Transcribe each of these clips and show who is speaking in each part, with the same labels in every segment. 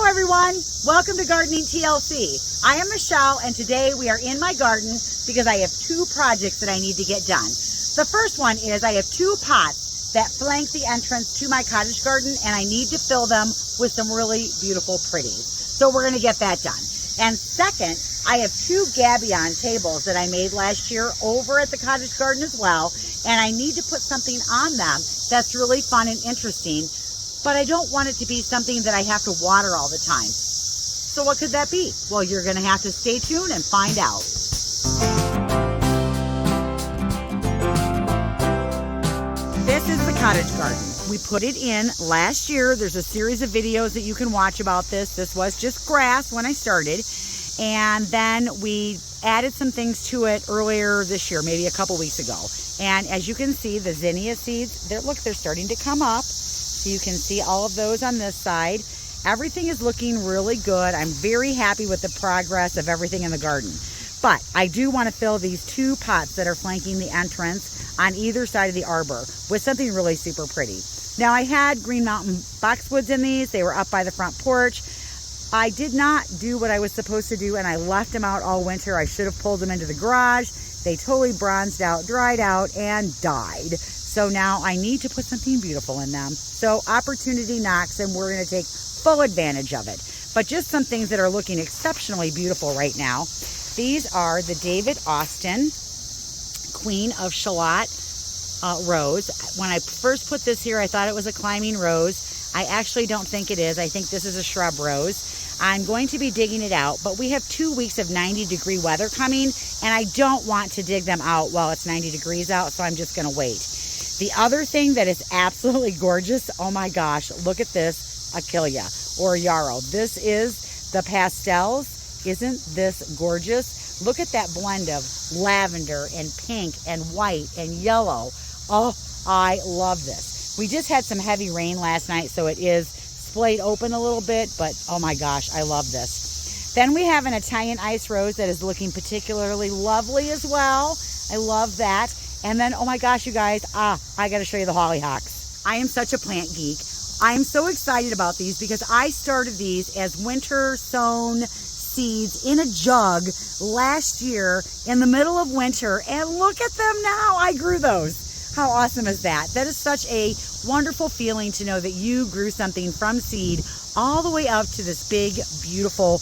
Speaker 1: everyone, welcome to Gardening TLC. I am Michelle and today we are in my garden because I have two projects that I need to get done. The first one is I have two pots that flank the entrance to my cottage garden and I need to fill them with some really beautiful pretties. So we're going to get that done. And second, I have two gabion tables that I made last year over at the cottage garden as well, and I need to put something on them that's really fun and interesting, but I don't want it to be something that I have to water all the time. So what could that be? Well, you're going to have to stay tuned and find out. This is the cottage garden. We put it in last year. There's a series of videos that you can watch about this. This was just grass when I started. And then we added some things to it earlier this year, maybe a couple weeks ago. And as you can see, the zinnia seeds, they're starting to come up. So you can see all of those on this side. Everything is looking really good. I'm very happy with the progress of everything in the garden. But I do want to fill these two pots that are flanking the entrance on either side of the arbor with something really super pretty. Now I had Green Mountain boxwoods in these. They were up by the front porch. I did not do what I was supposed to do and I left them out all winter. I should have pulled them into the garage. They totally bronzed out, dried out, and died. So now I need to put something beautiful in them. So opportunity knocks and we're going to take full advantage of it. But just some things that are looking exceptionally beautiful right now. These are the David Austin Queen of Shallot rose. When I first put this here, I thought it was a climbing rose. I actually don't think it is. I think this is a shrub rose. I'm going to be digging it out, but we have 2 weeks of 90-degree weather coming, and I don't want to dig them out while it's 90 degrees out, so I'm just going to wait. The other thing that is absolutely gorgeous, oh my gosh, look at this Achillea or yarrow. This is the pastels. Isn't this gorgeous? Look at that blend of lavender and pink and white and yellow. Oh, I love this. We just had some heavy rain last night, so it is splayed open a little bit, but oh my gosh, I love this. Then we have an Italian ice rose that is looking particularly lovely as well. I love that. And then, oh my gosh, you guys, I got to show you the hollyhocks. I am such a plant geek. I am so excited about these because I started these as winter sown seeds in a jug last year in the middle of winter, and look at them now. I grew those. How awesome is that? That is such a wonderful feeling to know that you grew something from seed all the way up to this big, beautiful,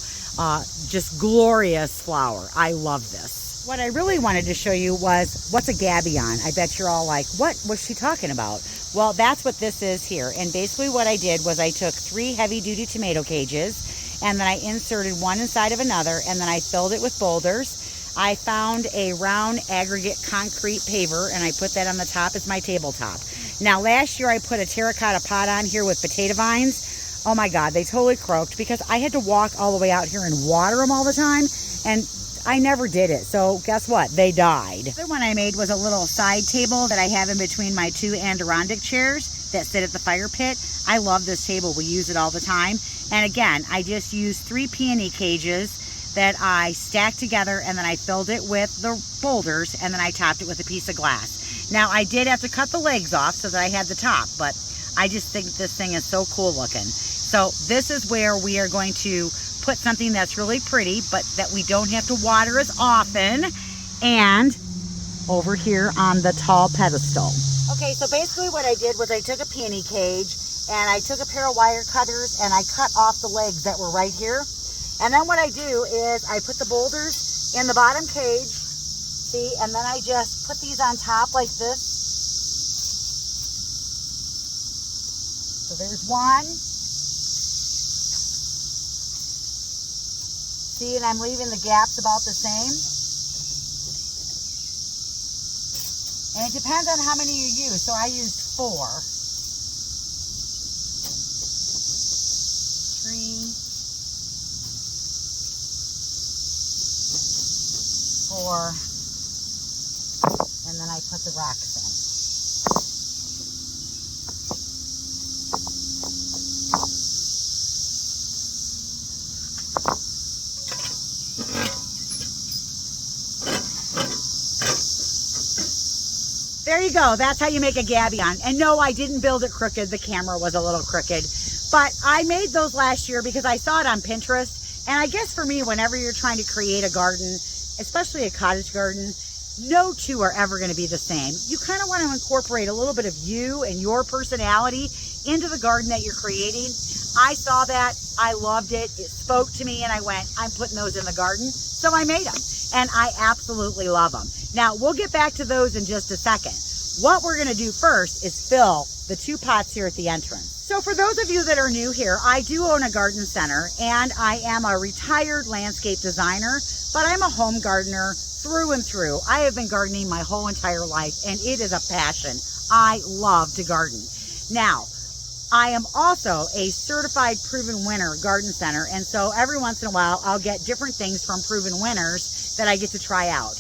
Speaker 1: just glorious flower. I love this. What I really wanted to show you was, what's a gabion? I bet you're all like, what was she talking about? Well, that's what this is here. And basically what I did was I took 3 heavy-duty tomato cages and then I inserted one inside of another and then I filled it with boulders. I found a round aggregate concrete paver and I put that on the top as my tabletop. Now last year I put a terracotta pot on here with potato vines. Oh my God, they totally croaked because I had to walk all the way out here and water them all the time, and I never did it. So guess what? They died. The other one I made was a little side table that I have in between my 2 Adirondack chairs that sit at the fire pit. I love this table. We use it all the time. And again, I just used 3 peony cages that I stacked together and then I filled it with the boulders and then I topped it with a piece of glass. Now I did have to cut the legs off so that I had the top, but I just think this thing is so cool looking. So this is where we are going to put something that's really pretty, but that we don't have to water as often, and over here on the tall pedestal. Okay, so basically what I did was I took a peony cage and I took a pair of wire cutters and I cut off the legs that were right here. And then what I do is I put the boulders in the bottom cage, see, and then I just put these on top like this. So there's one. See, and I'm leaving the gaps about the same. And it depends on how many you use. So I used 4. 3. 4, and then I put the rocks in. There you go. That's how you make a gabion. And no, I didn't build it crooked. The camera was a little crooked. But I made those last year because I saw it on Pinterest. And I guess for me, whenever you're trying to create a garden, especially a cottage garden, no two are ever going to be the same. You kind of want to incorporate a little bit of you and your personality into the garden that you're creating. I saw that, I loved it, it spoke to me, and I went, I'm putting those in the garden. So I made them, and I absolutely love them. Now, we'll get back to those in just a second. What we're going to do first is fill the 2 pots here at the entrance. So for those of you that are new here, I do own a garden center, and I am a retired landscape designer, but I'm a home gardener through and through. I have been gardening my whole entire life, and it is a passion. I love to garden. Now, I am also a certified Proven Winner garden center, and so every once in a while I'll get different things from Proven Winners that I get to try out.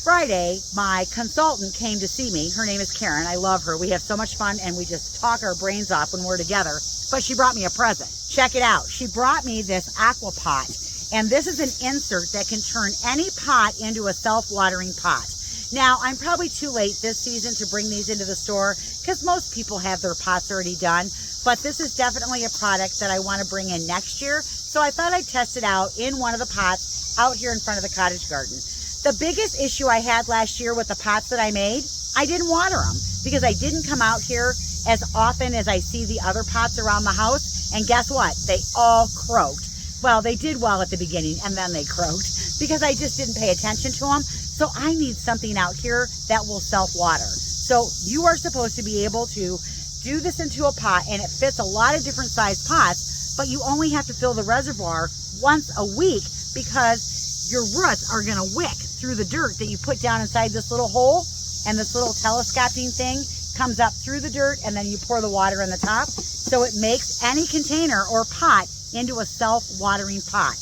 Speaker 1: Friday, my consultant came to see me. Her name is Karin. I love her. We have so much fun, and we just talk our brains off when we're together. But she brought me a present. Check it out. She brought me this aqua pot, and this is an insert that can turn any pot into a self-watering pot. Now, I'm probably too late this season to bring these into the store because most people have their pots already done, but this is definitely a product that I want to bring in next year. So I thought I'd test it out in one of the pots out here in front of the cottage garden. The biggest issue I had last year with the pots that I made, I didn't water them because I didn't come out here as often as I see the other pots around the house. And guess what? They all croaked. Well, they did well at the beginning, and then they croaked because I just didn't pay attention to them. So I need something out here that will self-water. So you are supposed to be able to do this into a pot, and it fits a lot of different size pots, but you only have to fill the reservoir once a week because your roots are gonna wick through the dirt that you put down inside this little hole, and this little telescoping thing comes up through the dirt, and then you pour the water in the top. So it makes any container or pot into a self-watering pot,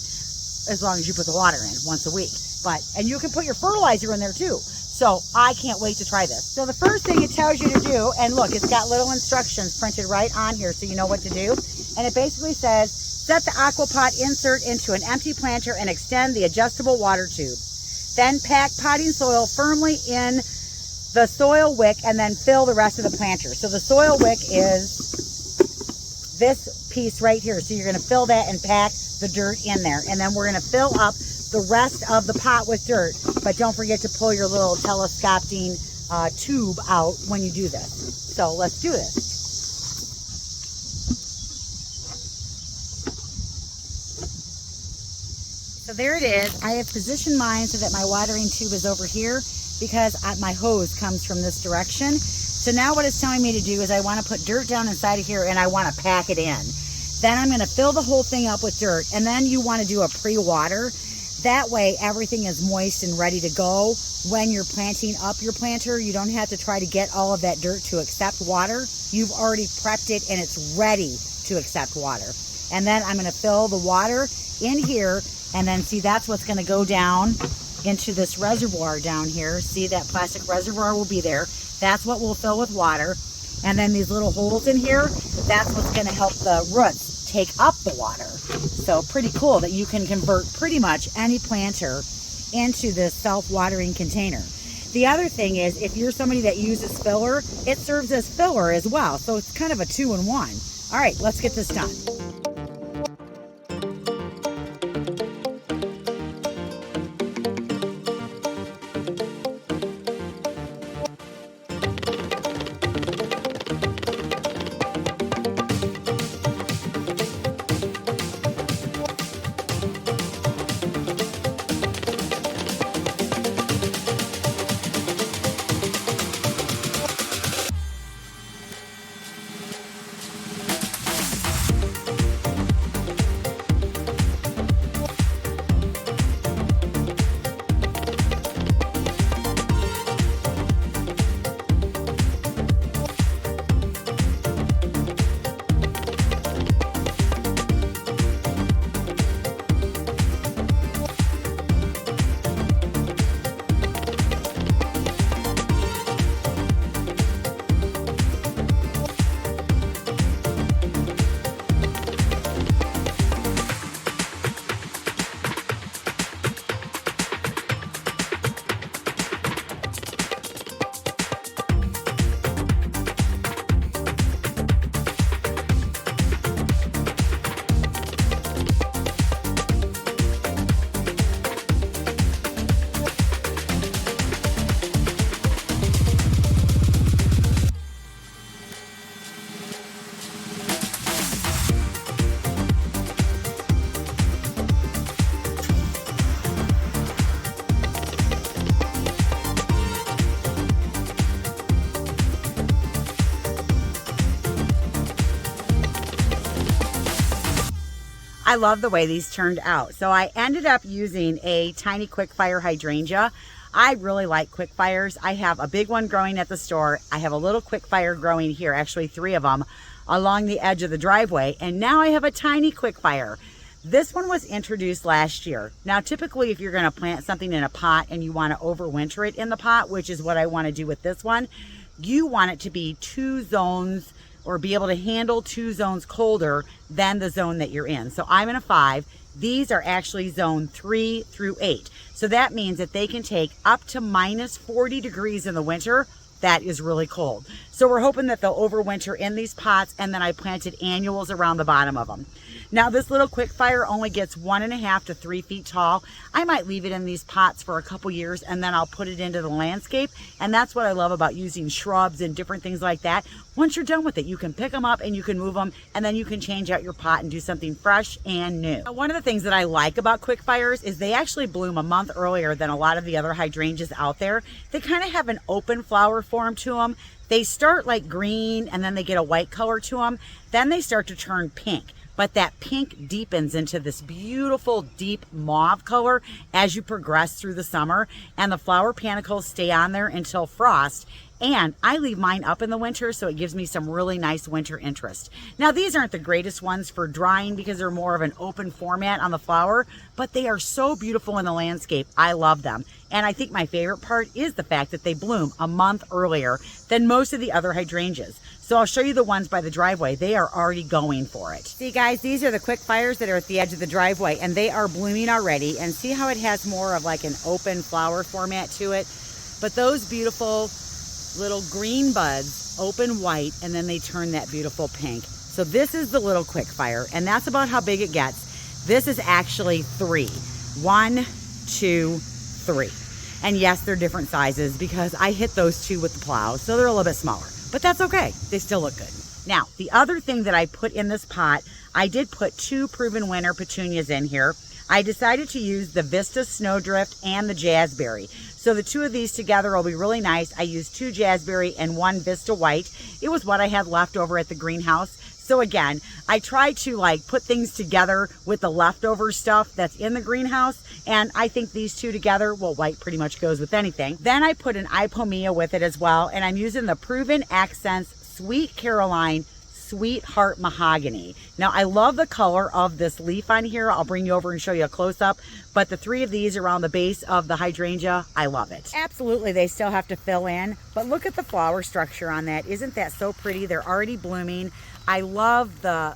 Speaker 1: as long as you put the water in once a week. And you can put your fertilizer in there too. So I can't wait to try this. So the first thing it tells you to do, and look, it's got little instructions printed right on here so you know what to do. And it basically says, set the aqua pot insert into an empty planter and extend the adjustable water tube. Then pack potting soil firmly in the soil wick and then fill the rest of the planter. So the soil wick is this piece right here. So you're gonna fill that and pack the dirt in there. And then we're gonna fill up the rest of the pot with dirt, but don't forget to pull your little telescoping tube out when you do this. So let's do this. So there it is. I have positioned mine so that my watering tube is over here because my hose comes from this direction. So now what it's telling me to do is I want to put dirt down inside of here and I want to pack it in. Then I'm going to fill the whole thing up with dirt, and then you want to do a pre-water. That way everything is moist and ready to go. When you're planting up your planter, you don't have to try to get all of that dirt to accept water. You've already prepped it and it's ready to accept water. And then I'm gonna fill the water in here, and then see, that's what's gonna go down into this reservoir down here. See, that plastic reservoir will be there. That's what we'll fill with water. And then these little holes in here, that's what's gonna help the roots take up the water. So pretty cool that you can convert pretty much any planter into this self-watering container. The other thing is, if you're somebody that uses filler, it serves as filler as well. So it's kind of a 2-in-1. All right, let's get this done. I love the way these turned out. So I ended up using a tiny quick fire hydrangea. I really like quick fires. I have a big one growing at the store. I have a little quick fire growing here, actually 3 of them along the edge of the driveway. And now I have a tiny quick fire. This one was introduced last year. Now, typically if you're gonna plant something in a pot and you wanna overwinter it in the pot, which is what I wanna do with this one, you want it to be 2 zones or be able to handle 2 zones colder than the zone that you're in. So I'm in a 5. These are actually zone 3 through 8. So that means that they can take up to minus 40 degrees in the winter. That is really cold. So we're hoping that they'll overwinter in these pots, and then I planted annuals around the bottom of them. Now this little quick fire only gets 1.5 to 3 feet tall. I might leave it in these pots for a couple years and then I'll put it into the landscape. And that's what I love about using shrubs and different things like that. Once you're done with it, you can pick them up and you can move them, and then you can change out your pot and do something fresh and new. Now, one of the things that I like about quick fires is they actually bloom a month earlier than a lot of the other hydrangeas out there. They kind of have an open flower form to them. They start like green and then they get a white color to them. Then they start to turn pink. But that pink deepens into this beautiful deep mauve color as you progress through the summer, and the flower panicles stay on there until frost. And I leave mine up in the winter, so it gives me some really nice winter interest. Now, these aren't the greatest ones for drying because they're more of an open format on the flower, but they are so beautiful in the landscape. I love them. And I think my favorite part is the fact that they bloom a month earlier than most of the other hydrangeas. So I'll show you the ones by the driveway. They are already going for it. See guys, these are the quick fires that are at the edge of the driveway, and they are blooming already. And see how it has more of like an open flower format to it? But those beautiful little green buds open white, and then they turn that beautiful pink. So this is the little quick fire, and that's about how big it gets. This is actually 3. 1, 2, 3. And yes, they're different sizes because I hit those 2 with the plow, so they're a little bit smaller. But that's okay, they still look good. Now, the other thing that I put in this pot, I did put 2 Proven Winner petunias in here. I decided to use the Vista Snowdrift and the Jazzberry. So the 2 of these together will be really nice. I used 2 Jazzberry and 1 Vista White. It was what I had left over at the greenhouse. So again, I try to like put things together with the leftover stuff that's in the greenhouse. And I think these 2 together, well, white pretty much goes with anything. Then I put an Ipomea with it as well. And I'm using the Proven Accents Sweet Caroline Sweetheart Mahogany. Now, I love the color of this leaf on here. I'll bring you over and show you a close-up. But the 3 of these around the base of the hydrangea, I love it. Absolutely, they still have to fill in. But look at the flower structure on that. Isn't that so pretty? They're already blooming. I love the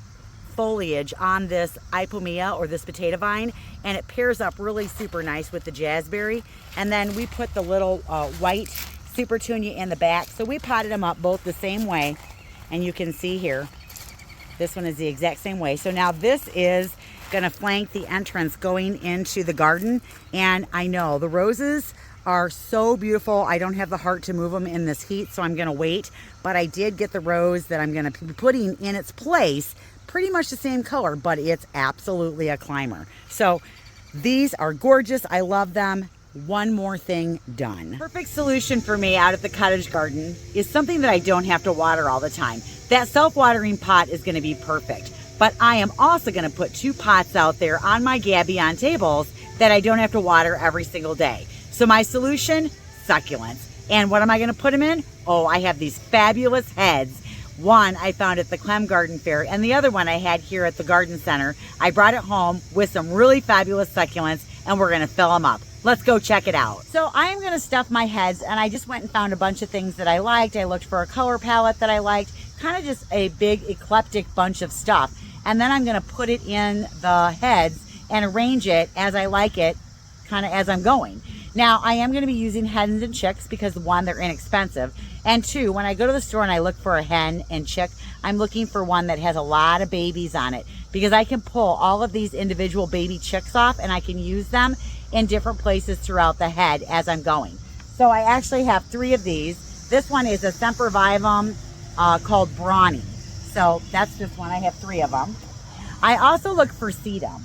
Speaker 1: foliage on this Ipomea or this potato vine, and it pairs up really super nice with the Jazzberry. And then we put the little white Super Petunia in the back. So we potted them up both the same way. And you can see here, this one is the exact same way. So now this is gonna flank the entrance going into the garden. And I know the roses are so beautiful. I don't have the heart to move them in this heat, so I'm gonna wait. But I did get the rose that I'm gonna be putting in its place, pretty much the same color, but it's absolutely a climber. So these are gorgeous, I love them. One more thing done. Perfect solution for me out at the cottage garden is something that I don't have to water all the time. That self-watering pot is gonna be perfect, but I am also gonna put 2 pots out there on my gabion tables that I don't have to water every single day. So my solution, succulents. And what am I gonna put them in? Oh, I have these fabulous heads. One I found at the Clem Garden Fair, and the other one I had here at the garden center. I brought it home with some really fabulous succulents, and we're gonna fill them up. Let's go check it out. So I'm gonna stuff my heads, and I just went and found a bunch of things that I liked. I looked for a color palette that I liked, kind of just a big eclectic bunch of stuff. And then I'm gonna put it in the heads and arrange it as I like it, kind of as I'm going. Now, I am gonna be using hens and chicks because 1, they're inexpensive. And 2, when I go to the store and I look for a hen and chick, I'm looking for one that has a lot of babies on it, because I can pull all of these individual baby chicks off and I can use them in different places throughout the head as I'm going. So I actually have 3 of these. This one is a sempervivum called Brawny. So that's this one, I have 3 of them. I also look for sedum.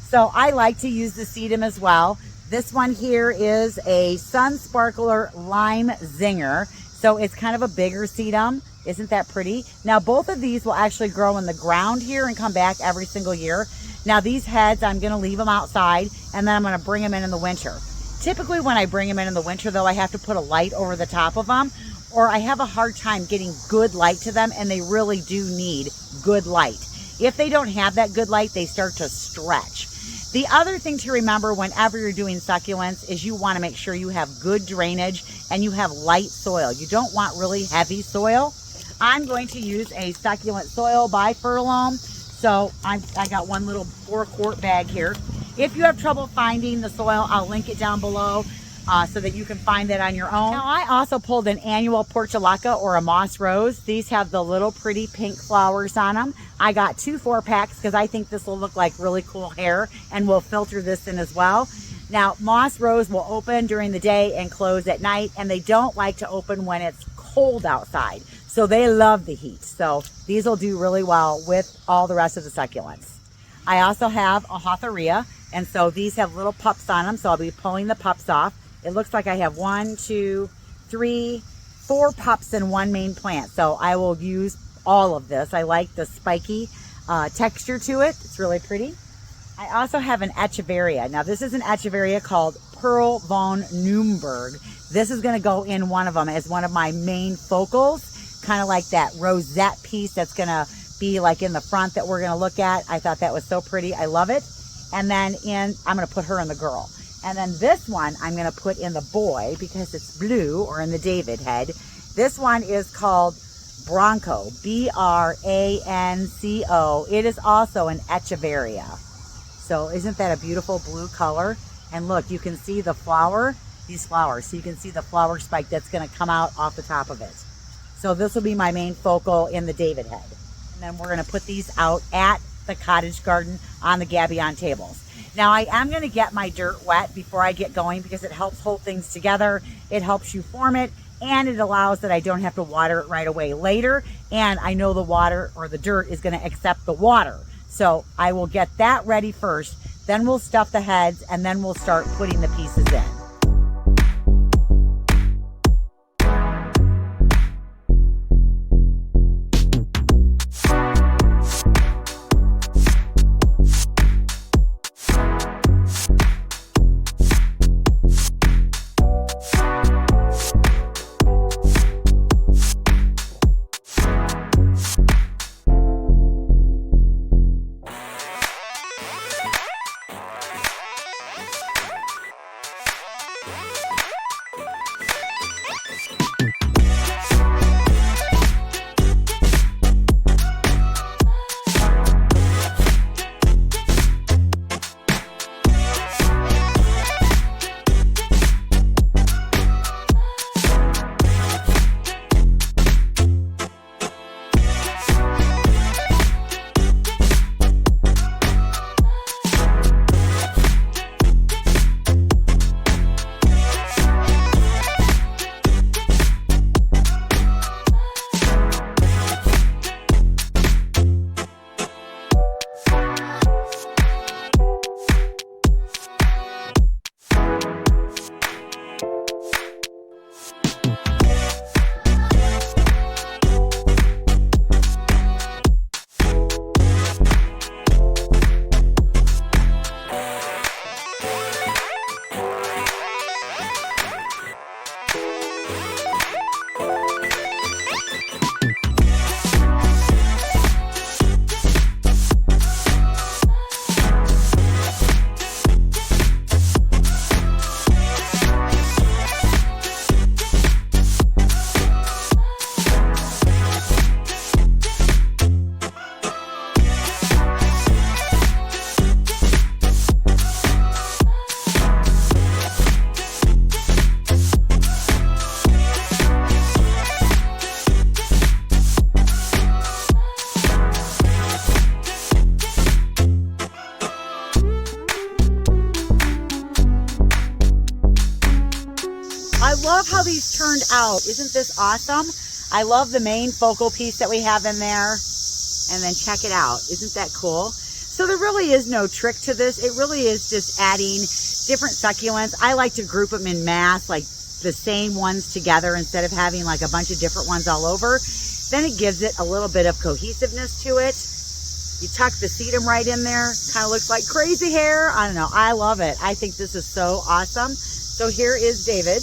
Speaker 1: So I like to use the sedum as well. This one here is a Sun Sparkler Lime Zinger. So it's kind of a bigger sedum. Isn't that pretty? Now both of these will actually grow in the ground here and come back every single year. Now these heads, I'm gonna leave them outside and then I'm gonna bring them in the winter. Typically when I bring them in the winter though, I have to put a light over the top of them, or I have a hard time getting good light to them, and they really do need good light. If they don't have that good light, they start to stretch. The other thing to remember whenever you're doing succulents is you want to make sure you have good drainage and you have light soil. You don't want really heavy soil. I'm going to use a succulent soil by Furlong. So I got one little 4-quart bag here. If you have trouble finding the soil, I'll link it down below so that you can find that on your own. Now I also pulled an annual portulaca or a moss rose. These have the little pretty pink flowers on them. I got 2 4-packs because I think this will look like really cool hair, and we'll filter this in as well. Now moss rose will open during the day and close at night, and they don't like to open when it's cold outside. So they love the heat. So these will do really well with all the rest of the succulents. I also have a hawthorrhea, and so these have little pups on them. So I'll be pulling the pups off. It looks like I have 1, 2, 3, 4 pups in one main plant. So I will use all of this. I like the spiky texture to it. It's really pretty. I also have an Echeveria. Now this is an Echeveria called Pearl von Nürnberg. This is going to go in one of them as one of my main focals. Kind of like that rosette piece that's going to be like in the front that we're going to look at. I thought that was so pretty. I love it. And then I'm going to put her in the girl. And then this one I'm going to put in the boy because it's blue, or in the David head. This one is called Bronco, B-R-A-N-C-O. It is also an Echeveria. So isn't that a beautiful blue color? And look, you can see the flower, these flowers. So you can see the flower spike that's going to come out off the top of it. So this will be my main focal in the David head. And then we're going to put these out at the cottage garden on the gabion tables. Now I am going to get my dirt wet before I get going because it helps hold things together. It helps you form it, and it allows that I don't have to water it right away later. And I know the water or the dirt is going to accept the water. So I will get that ready first. Then we'll stuff the heads, and then we'll start putting the pieces in. love how these turned out. Isn't this awesome? I love the main focal piece that we have in there. And then check it out. Isn't that cool? So there really is no trick to this. It really is just adding different succulents. I like to group them in mass, like the same ones together instead of having like a bunch of different ones all over. Then it gives it a little bit of cohesiveness to it. You tuck the sedum right in there. Kind of looks like crazy hair. I don't know. I love it. I think this is so awesome. So here is David.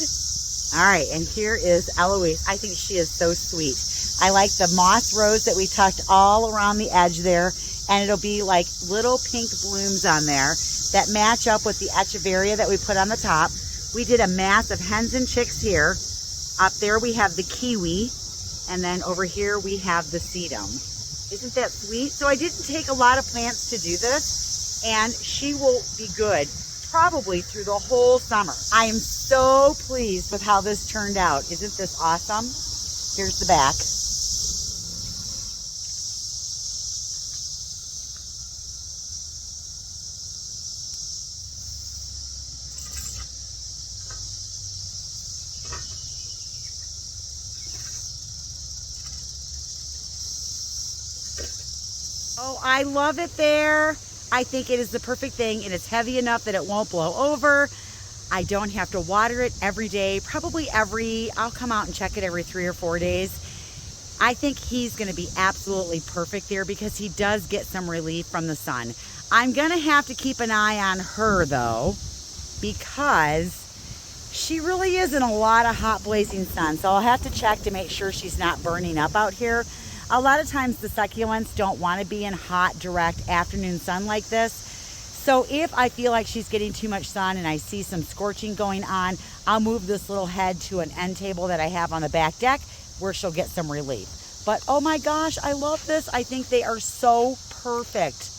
Speaker 1: All right, and here is Eloise. I think she is so sweet. I like the moss rose that we tucked all around the edge there, and it'll be like little pink blooms on there that match up with the echeveria that we put on the top. We did a mass of hens and chicks here. Up there we have the kiwi, and then over here we have the sedum. Isn't that sweet? So I didn't take a lot of plants to do this, and she will be good probably through the whole summer. I am so pleased with how this turned out. Isn't this awesome? Here's the back. Oh, I love it there. I think it is the perfect thing, and it's heavy enough that it won't blow over. I don't have to water it every day, probably I'll come out and check it every 3 or 4 days. I think he's gonna be absolutely perfect there because he does get some relief from the sun. I'm gonna have to keep an eye on her though, because she really is in a lot of hot blazing sun. So I'll have to check to make sure she's not burning up out here. A lot of times the succulents don't want to be in hot, direct afternoon sun like this. So if I feel like she's getting too much sun and I see some scorching going on, I'll move this little head to an end table that I have on the back deck where she'll get some relief. But oh my gosh, I love this. I think they are so perfect.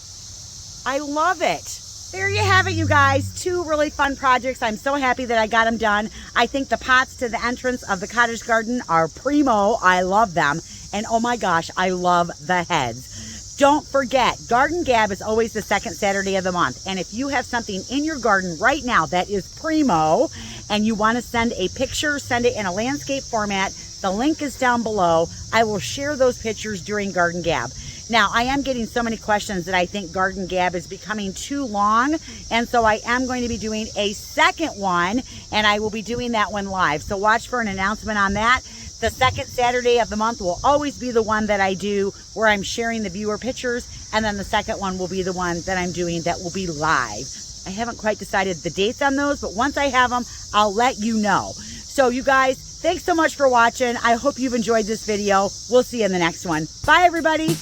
Speaker 1: I love it. There you have it, you guys. 2 really fun projects. I'm so happy that I got them done. I think the pots to the entrance of the cottage garden are primo. I love them. And oh my gosh, I love the heads. Don't forget, Garden Gab is always the second Saturday of the month. And if you have something in your garden right now that is primo and you want to send a picture, send it in a landscape format, the link is down below. I will share those pictures during Garden Gab. Now, I am getting so many questions that I think Garden Gab is becoming too long. And so I am going to be doing a second one, and I will be doing that one live. So watch for an announcement on that. The second Saturday of the month will always be the one that I do where I'm sharing the viewer pictures. And then the second one will be the one that I'm doing that will be live. I haven't quite decided the dates on those, but once I have them, I'll let you know. So you guys, thanks so much for watching. I hope you've enjoyed this video. We'll see you in the next one. Bye, everybody.